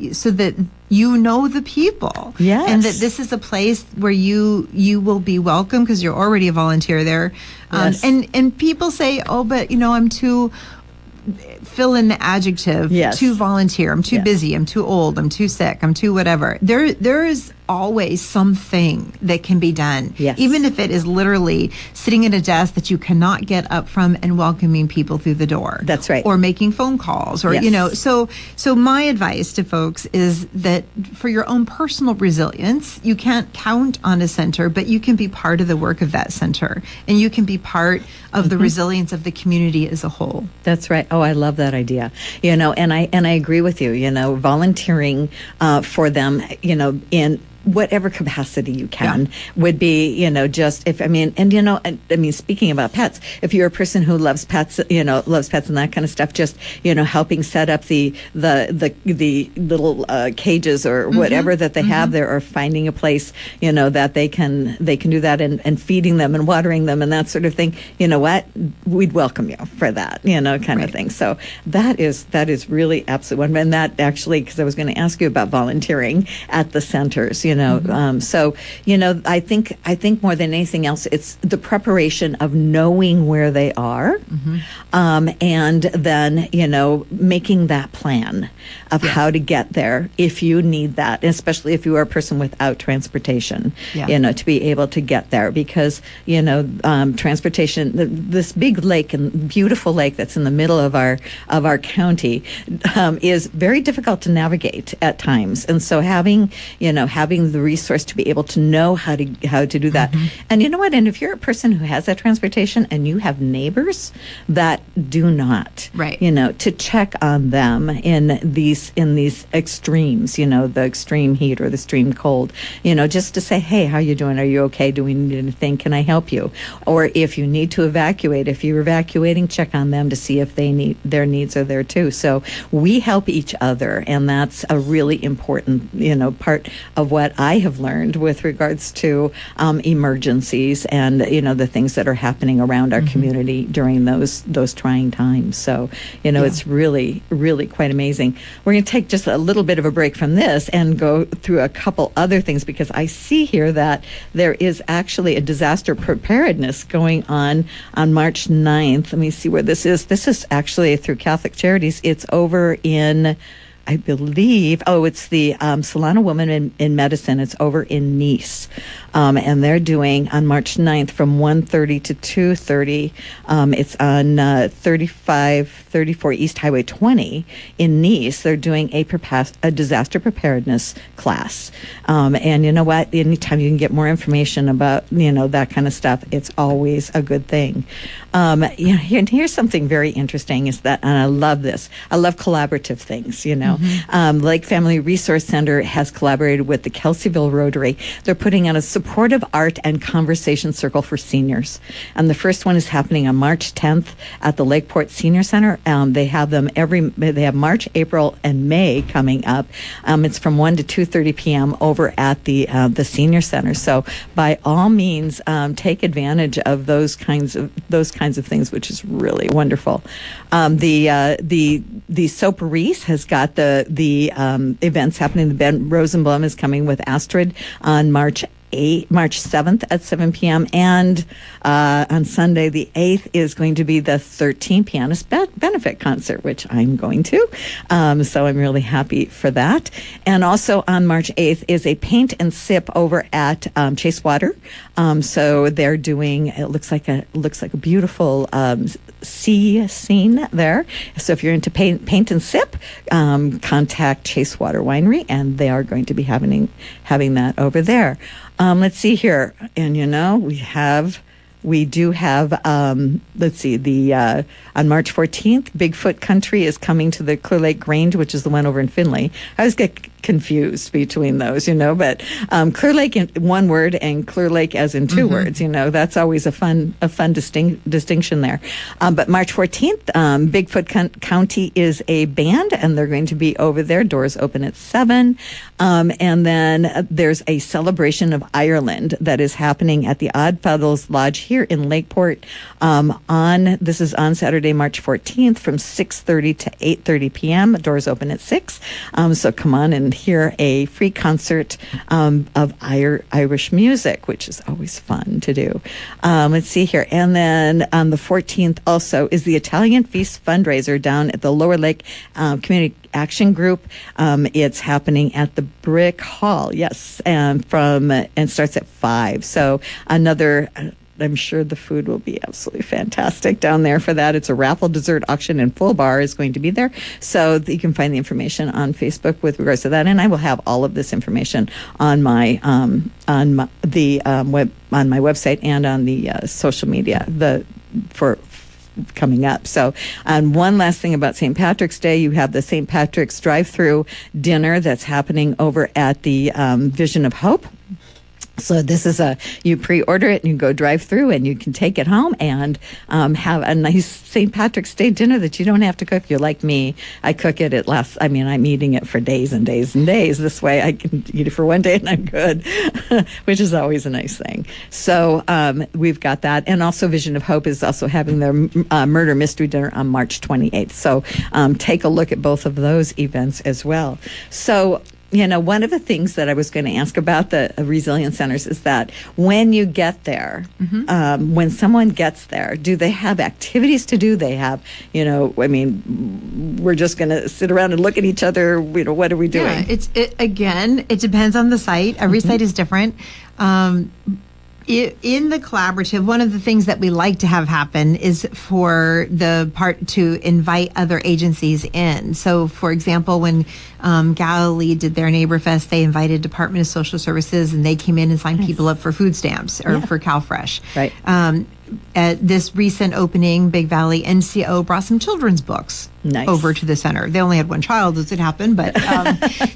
you know the people, and that this is a place where you will be welcome because you're already a volunteer there. And people say, oh, but I'm too, fill in the adjective, too volunteer, I'm too busy, I'm too old, I'm too sick, I'm too whatever. There is always something that can be done, even if it is literally sitting at a desk that you cannot get up from and welcoming people through the door. That's right. Or making phone calls, or so my advice to folks is that for your own personal resilience, you can't count on a center, but you can be part of the work of that center, and you can be part of the resilience of the community as a whole. That's right. Oh, I love that idea. And I agree with you. Volunteering for them, in whatever capacity you can would be, just speaking about pets, if you're a person who loves pets, loves pets and that kind of stuff, just, helping set up the little cages or whatever that they have there, or finding a place, that they can do that, and feeding them and watering them and that sort of thing. You know what? We'd welcome you for that, kind of thing. So that is really absolutely, and that actually, because I was going to ask you about volunteering at the centers, so, I think more than anything else, it's the preparation of knowing where they are, and then, making that plan of how to get there if you need that, especially if you are a person without transportation, to be able to get there, because, transportation, this big lake and beautiful lake that's in the middle of our county, is very difficult to navigate at times. And so having the resource to be able to know how to do that. And you know what? And if you're a person who has that transportation and you have neighbors that do not, to check on them in these extremes, the extreme heat or the extreme cold, just to say, hey, how you doing? Are you okay? Do we need anything? Can I help you? Or if you need to evacuate, if you're evacuating, check on them to see if their needs are there too. So we help each other, and that's a really important, part of what I have learned with regards to emergencies and the things that are happening around our community during those trying times. So it's really, really quite amazing. We're going to take just a little bit of a break from this and go through a couple other things, because I see here that there is actually a disaster preparedness going on March 9th. Let me see where this is. This is actually through Catholic Charities. It's over in, I believe, it's the Solana Women in Medicine. It's over in Nice. And they're doing on March 9th from 1:30 to 2:30. It's on 3534 East Highway 20 in Nice. They're doing a disaster preparedness class. And you know what? Anytime you can get more information about, that kind of stuff, it's always a good thing. And here's something very interesting is that, and I love this. I love collaborative things, Lake Family Resource Center has collaborated with the Kelseyville Rotary. They're putting on a supportive art and conversation circle for seniors. And the first one is happening on March 10th at the Lakeport Senior Center. They have them they have March, April, and May coming up. It's from 1 to 2:30 p.m. over at the Senior Center. So by all means, take advantage of those kinds of things, which is really wonderful. The Soparis has got the events happening. The Ben Rosenblum is coming with Astrid on March 7th at 7 p.m. And on Sunday, the 8th, is going to be the 13 Pianist Benefit Concert, which I'm going to. So I'm really happy for that. And also on March 8th is a paint and sip over at Chase Water. So they're doing, it looks like a beautiful sea scene there. So if you're into paint and sip, contact Chase Water Winery, and they are going to be having that over there. Let's see here. And, we do have, on March 14th, Bigfoot Country is coming to the Clear Lake Grange, which is the one over in Findlay. I always get confused between those, but Clear Lake in one word and Clear Lake as in two words, that's always a fun distinction there. But March 14th, Bigfoot County is a band, and they're going to be over there. Doors open at 7. And then there's a celebration of Ireland that is happening at the Odd Fellows Lodge here in Lakeport. This is on Saturday, March 14th, from 6:30 to 8:30 p.m. Doors open at 6. So come on and hear a free concert of Irish music, which is always fun to do. Let's see here. And then on the 14th also is the Italian Feast fundraiser down at the Lower Lake Community Action Group. It's happening at the Brick Hall, yes, and starts at 5. So I'm sure the food will be absolutely fantastic down there for that. It's a raffle, dessert, auction, and full bar is going to be there. So you can find the information on Facebook with regards to that. And I will have all of this information on my website and on the social media for coming up. So, one last thing about St. Patrick's Day, you have the St. Patrick's drive-through dinner that's happening over at the Vision of Hope. So this is you pre-order it and you go drive through and you can take it home and have a nice St. Patrick's Day dinner that you don't have to cook. You're like me. I cook it. I'm eating it for days and days and days. This way I can eat it for one day and I'm good, which is always a nice thing. So we've got that. And also Vision of Hope is also having their murder mystery dinner on March 28th. So take a look at both of those events as well. So one of the things that I was going to ask about the resilience centers is that when you get there, when someone gets there, do they have activities to do? They have, we're just going to sit around and look at each other. What are we doing? Yeah, it depends on the site. Every site is different. In the collaborative, one of the things that we like to have happen is for the part to invite other agencies in. So, for example, when Galilee did their Neighbor Fest, they invited Department of Social Services, and they came in and signed people up for food stamps or for CalFresh. Right. At this recent opening, Big Valley NCO brought some children's books over to the center. They only had one child as it happened, but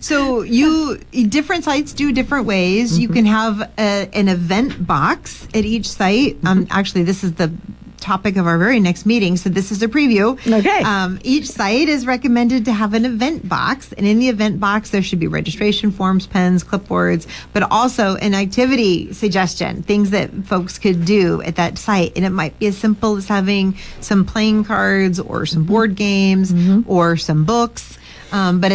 so different sites do different ways. You can have an event box at each site. Actually, this is the topic of our very next meeting, so this is a preview. Okay. Each site is recommended to have an event box, and in the event box there should be registration forms, pens, clipboards, but also an activity suggestion, things that folks could do at that site. And it might be as simple as having some playing cards or some board games or some books. But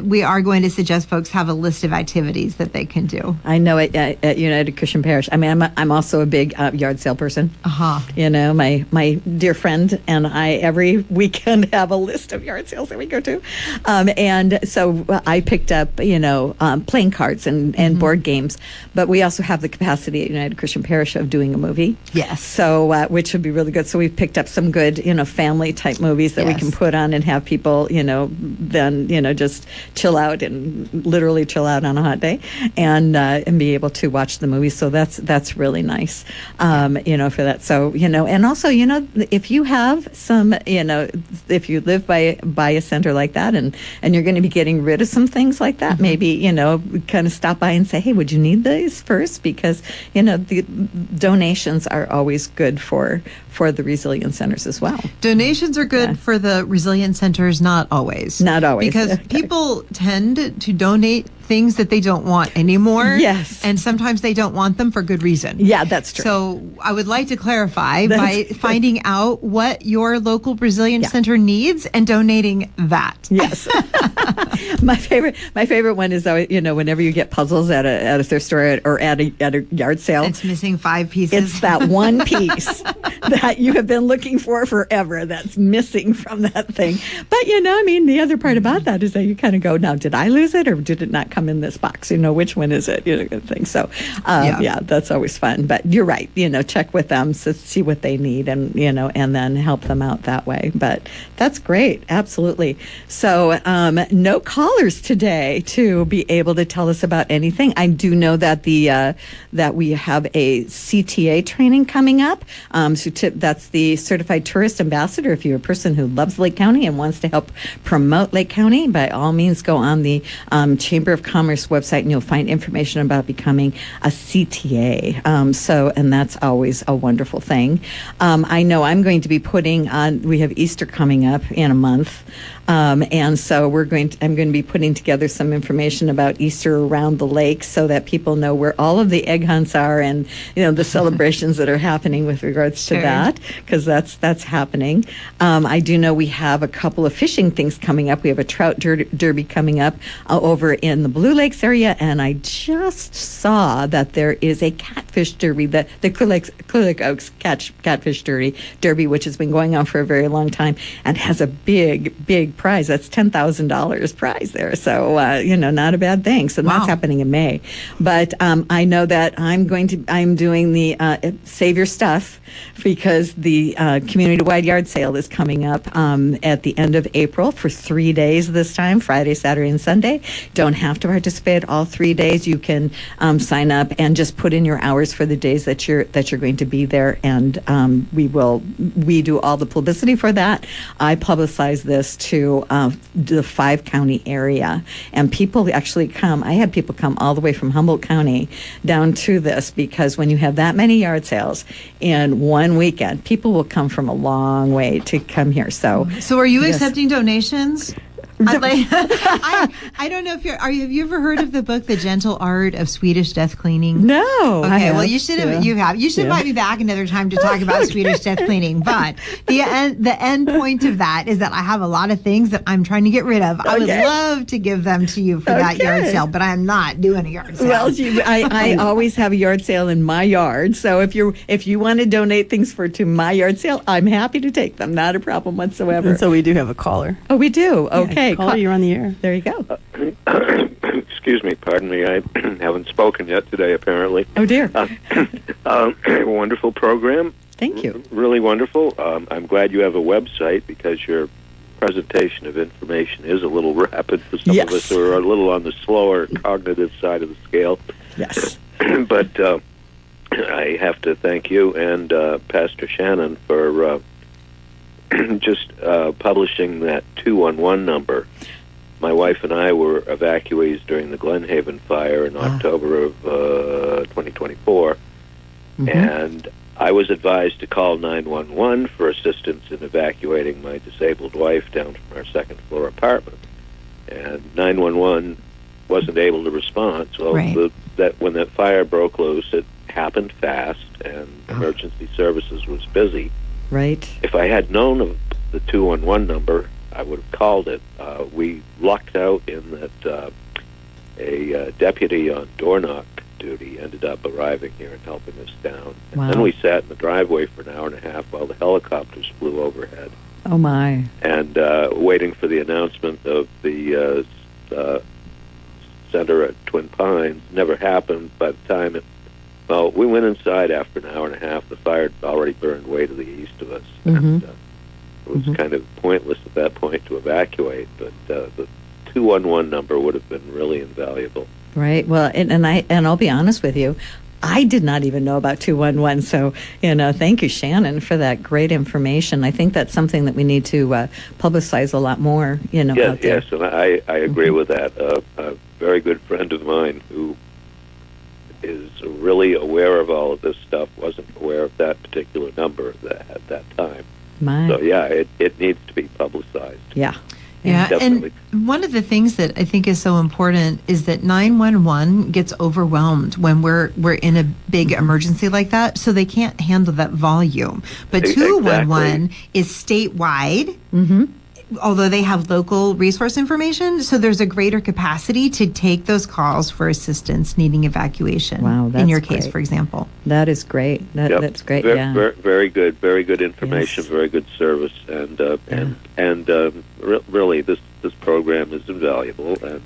we are going to suggest folks have a list of activities that they can do. I know at United Christian Parish. I'm also a big yard sale person. My dear friend and I every weekend have a list of yard sales that we go to, and so I picked up playing cards and board games. But we also have the capacity at United Christian Parish of doing a movie. Yes. So which would be really good. So we've picked up some good family type movies that we can put on and have people and just chill out and literally chill out on a hot day, and be able to watch the movie. So that's really nice, for that. So and also if you have some, if you live by a center like that, and you're going to be getting rid of some things like that, maybe kind of stop by and say, hey, would you need these first? Because the donations are always good for the resilient centers as well. Donations are good for the resilient centers, not always. Not always. Because people tend to donate things that they don't want anymore. Yes. And sometimes they don't want them for good reason. Yeah, that's true. So I would like to clarify by finding out what your local resilient center needs and donating that. Yes. My favorite one is whenever you get puzzles at a thrift store or at a yard sale. It's missing 5 pieces. It's that one piece that you have been looking for forever that's missing from that thing. But the other part about that is that you kind of go, now, did I lose it or did it not come in this box? Which one is it? Kind of thing. So, that's always fun. But you're right. Check with them, so see what they need, and and then help them out that way. But that's great. Absolutely. So, no callers today to be able to tell us about anything. I do know that that we have a CTA training coming up. That's the Certified Tourist Ambassador. If you're a person who loves Lake County and wants to help promote Lake County, by all means, go on the Chamber of Commerce website and you'll find information about becoming a CTA. And that's always a wonderful thing. I know I'm going to be putting on, we have Easter coming up in a month. And so I'm going to be putting together some information about Easter around the lake so that people know where all of the egg hunts are and, the celebrations that are happening with regards to that, because that's happening. I do know we have a couple of fishing things coming up. We have a trout derby coming up over in the Blue Lakes area, and I just saw that there is a catfish derby, the Clear Lake Oaks catfish derby, which has been going on for a very long time and has a big prize. That's $10,000 prize there. So, not a bad thing. So that's happening in May. But I know that I'm doing the Save Your Stuff, because the community-wide yard sale is coming up at the end of April for 3 days this time, Friday, Saturday, and Sunday. Don't have to participate all 3 days. You can sign up and just put in your hours for the days that you're going to be there, and we do all the publicity for that. I publicize this to the 5-county area, and people actually come. I had people come all the way from Humboldt County down to this, because when you have that many yard sales in one weekend, people will come from a long way to come here. So are you accepting donations? I don't know if have you ever heard of the book The Gentle Art of Swedish Death Cleaning? No. Okay, well you should have. You have. You should invite me back another time to talk about Swedish death cleaning. But the end point of that is that I have a lot of things that I'm trying to get rid of. I would love to give them to you for that yard sale, but I'm not doing a yard sale. Well, I always have a yard sale in my yard. So if you want to donate things to my yard sale, I'm happy to take them. Not a problem whatsoever. And so we do have a caller. Oh, we do. Okay. Caller, you're on the air. There you go. Excuse me, pardon me. I haven't spoken yet today, apparently. Oh, dear. Wonderful program. Thank you. Really wonderful. I'm glad you have a website, because your presentation of information is a little rapid for some of us who are a little on the slower cognitive side of the scale. Yes. But I have to thank you and Pastor Shannon for just publishing that 211 number. My wife and I were evacuees during the Glenhaven fire in October of 2024, and I was advised to call 911 for assistance in evacuating my disabled wife down from our second-floor apartment. And 911 wasn't able to respond, so when that fire broke loose, it happened fast, and emergency services was busy. Right. If I had known of the 211 number, I would have called it. We lucked out in that a deputy on door knock duty ended up arriving here and helping us down. And then we sat in the driveway for an hour and a half while the helicopters flew overhead. Oh, my. And waiting for the announcement of the center at Twin Pines. Never happened. By the time we went inside after an hour and a half. The fire had already burned way to the east of us. And was kind of pointless at that point to evacuate, but the 211 number would have been really invaluable. Right. Well, and I'll be honest with you, I did not even know about 211. So, thank you, Shannon, for that great information. I think that's something that we need to publicize a lot more, out there. Yes, and I agree with that. A very good friend of mine who is really aware of all of this stuff wasn't aware of that particular number at that time. So, it needs to be publicized. Yeah. Yeah, definitely. And one of the things that I think is so important is that 911 gets overwhelmed when we're in a big emergency like that, so they can't handle that volume. But 211 is statewide, although they have local resource information, so there's a greater capacity to take those calls for assistance needing evacuation. Wow, that's in your great. case, for example. That is great. That's great. Very good. Very good information. Yes. Very good service, and really, this program is invaluable. And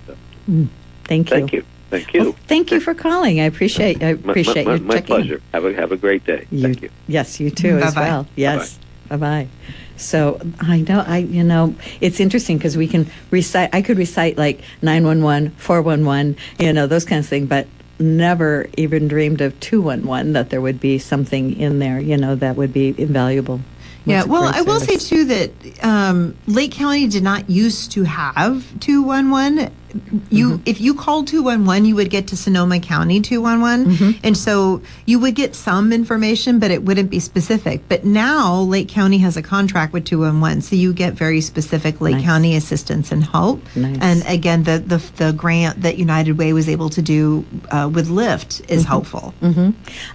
thank you. Thank you. Well, thank you for calling. I appreciate you my checking pleasure. in. Have a great day. Thank you. Yes, you too as Bye-bye. well. Yes. Bye-bye. So I know, it's interesting because we can recite. I could recite like 911, 411, those kinds of things, but never even dreamed of 211 that there would be something in there, that would be invaluable. Yeah, What's a well, great I will say service. too that Lake County did not used to have 211. If you called 211, you would get to Sonoma County 211, and so you would get some information, but it wouldn't be specific. But now Lake County has a contract with 211, so you get very specific Lake Nice. County assistance and help. Nice. And again, the grant that United Way was able to do with Lyft is helpful.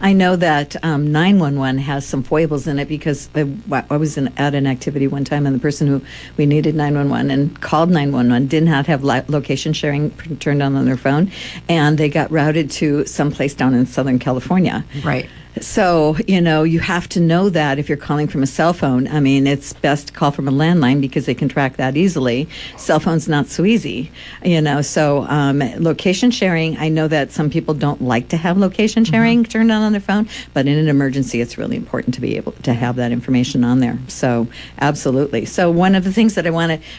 I know that 911 has some foibles in it because I was at an activity one time, and the person who we needed 911 and called 911 did not have location sharing turned on their phone, and they got routed to someplace down in Southern California. Right. So, you have to know that if you're calling from a cell phone. I mean, it's best to call from a landline because they can track that easily. Cell phone's not so easy, So, location sharing, I know that some people don't like to have location sharing turned on their phone, but in an emergency, it's really important to be able to have that information on there. So, absolutely. So, one of the things that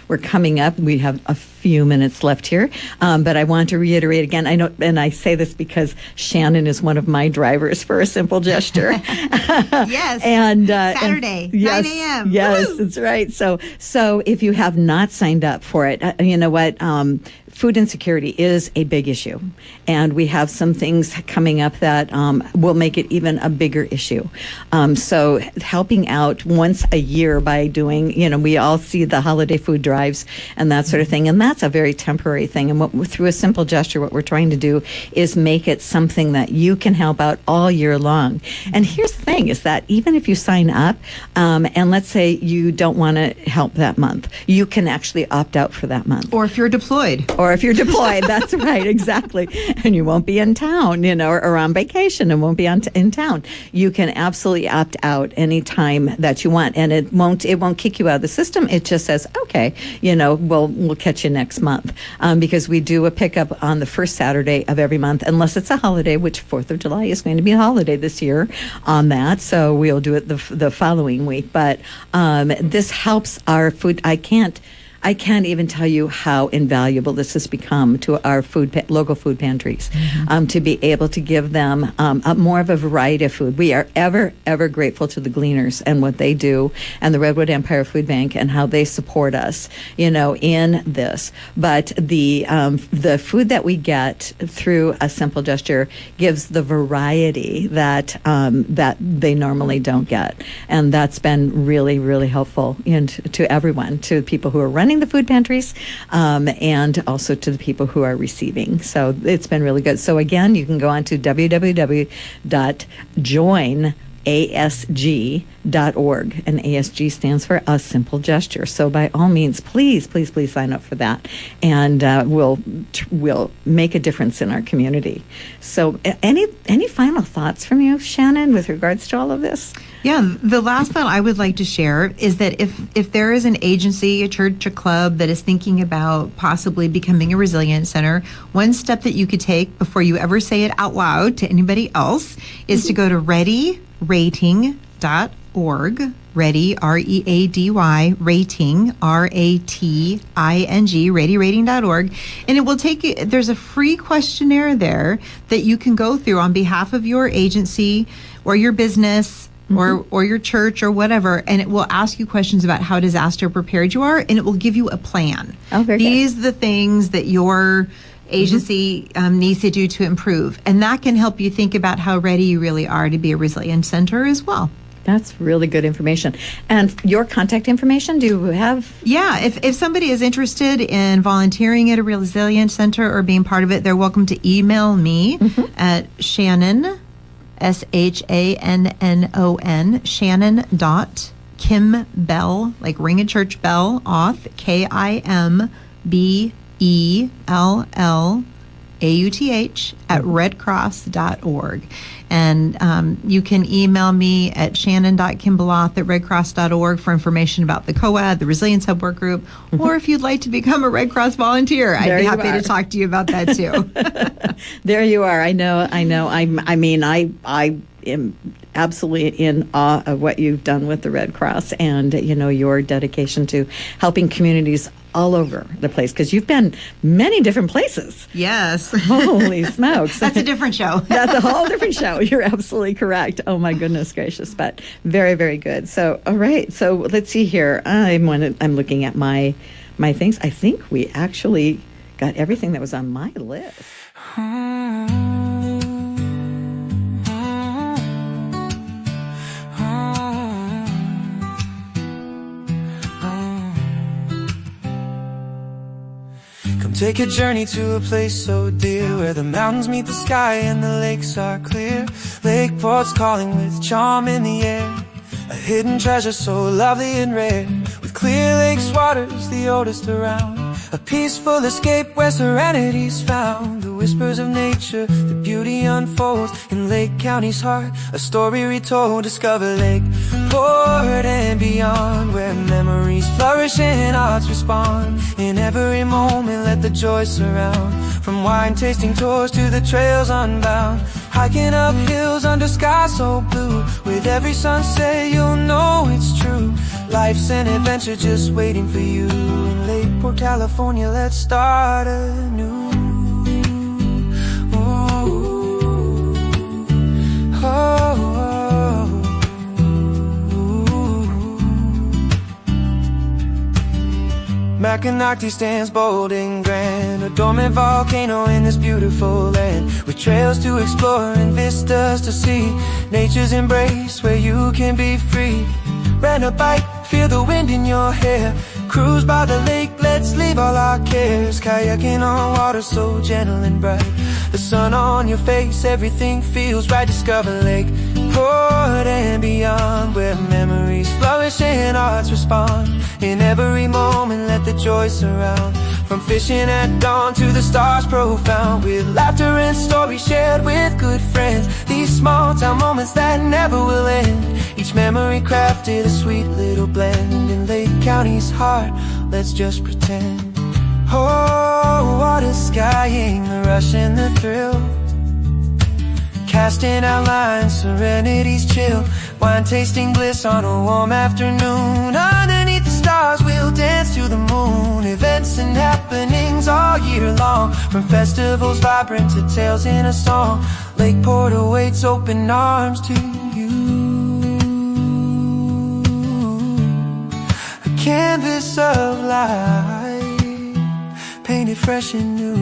we're coming up, we have a few minutes left here, but I want to reiterate again, I know, and I say this because Shannon is one of my drivers for a simple gesture. Yes. And Saturday, 9 a.m. Yes, Woo! that's right. So if you have not signed up for it, you know what? Food insecurity is a big issue, and we have some things coming up that will make it even a bigger issue. So helping out once a year by doing, we all see the holiday food drives and that sort of thing, and that's a very temporary thing. And through a simple gesture, what we're trying to do is make it something that you can help out all year long. And here's the thing, is that even if you sign up, and let's say you don't want to help that month, you can actually opt out for that month. Or if you're deployed. Or if you're deployed, that's right, exactly. And you won't be in town, or on vacation and won't be in town. You can absolutely opt out any time that you want, and it won't kick you out of the system. It just says, okay, we'll catch you next month, because we do a pickup on the first Saturday of every month, unless it's a holiday, which 4th of July is going to be a holiday this year on that. So we'll do it the following week. But this helps our food. I can't even tell you how invaluable this has become to our local food pantries, to be able to give them more of a variety of food. We are ever, ever grateful to the Gleaners and what they do, and the Redwood Empire Food Bank and how they support us, in this. But the food that we get through a simple gesture gives the variety that they normally don't get, and that's been really, really helpful to everyone, to people who are running the food pantries, and also to the people who are receiving. So it's been really good. So again, you can go on to www.joinasg.org, and ASG stands for A Simple Gesture. So by all means, please sign up for that, and we'll make a difference in our community. So any final thoughts from you, Shannon, with regards to all of this? Yeah, the last thought I would like to share is that if there is an agency, a church, a club that is thinking about possibly becoming a resilience center, one step that you could take before you ever say it out loud to anybody else is to go to readyrating.org. Ready, R-E-A-D-Y, rating, R-A-T-I-N-G, readyrating.org. And it will take you, there's a free questionnaire there that you can go through on behalf of your agency or your business or your church or whatever. And it will ask you questions about how disaster prepared you are, and it will give you a plan. Oh, very These are the things that your agency needs to do to improve. And that can help you think about how ready you really are to be a resilient center as well. That's really good information. And your contact information, do you have? Yeah, if somebody is interested in volunteering at a Resilience Center or being part of it, they're welcome to email me at Shannon, SHANNON, Shannon.Kimbell, like ring a church bell, auth, KIMBELLAUTH at redcross.org. And you can email me at shannon.kimbelloth at redcross.org for information about the COAD, the Resilience Hub Work Group, or if you'd like to become a Red Cross volunteer, I'd be happy to talk to you about that too. There you are. I know. I mean, I am absolutely in awe of what you've done with the Red Cross and, your dedication to helping communities all over the place, because you've been many different places. Yes. Holy smokes. That's a different show. That's a whole different show. You're absolutely correct. Oh, my goodness gracious. But very, very good. So, all right. So let's see here. I'm looking at my things. I think we actually got everything that was on my list. Take a journey to a place so dear, where the mountains meet the sky and the lakes are clear. Lakeport's calling with charm in the air, a hidden treasure so lovely and rare. With Clear Lake's waters, the oldest around, a peaceful escape where serenity's found. The whispers of nature, the beauty unfolds in Lake County's heart, a story retold. Discover Lakeport and beyond, where memories flourish and hearts respond. In every moment let the joy surround, from wine tasting tours to the trails unbound. Hiking up hills under skies so blue, with every sunset you'll know it's true. Life's an adventure just waiting for you. In Lakeport, California, let's start anew. Ooh. Oh, oh. Macanocty stands bold and grand, a dormant volcano in this beautiful land, with trails to explore and vistas to see. Nature's embrace where you can be free. Rent a bike, feel the wind in your hair, cruise by the lake, let's leave all our cares. Kayaking on water so gentle and bright, the sun on your face, everything feels right. Discover Lakeport and beyond, where memories flourish and hearts respond. In every moment let the joy surround, from fishing at dawn to the stars profound. With laughter and stories shared with good friends, these small town moments that never will end. Each memory crafted a sweet little blend. In Lake County's heart, let's just pretend. Oh, water skying, the rush and the thrill, casting out lines, serenity's chill. Wine tasting bliss on a warm afternoon. Underneath the stars we'll dance to the moon. Events and happenings all year long, from festivals vibrant to tales in a song. Lakeport awaits open arms to you. A canvas of light, painted fresh and new.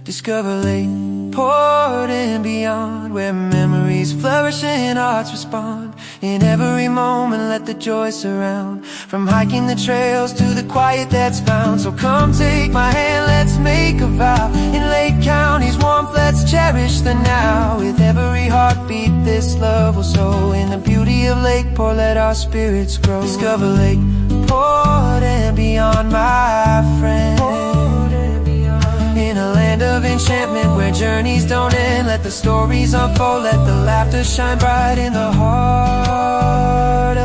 Discover Lakeport and beyond, where memories flourish and hearts respond. In every moment let the joy surround, from hiking the trails to the quiet that's found. So come take my hand, let's make a vow. In Lake County's warmth let's cherish the now. With every heartbeat this love will sow. In the beauty of Lakeport let our spirits grow. Discover Lakeport and beyond, my friend. In a land of enchantment where journeys don't end, let the stories unfold, let the laughter shine bright in the heart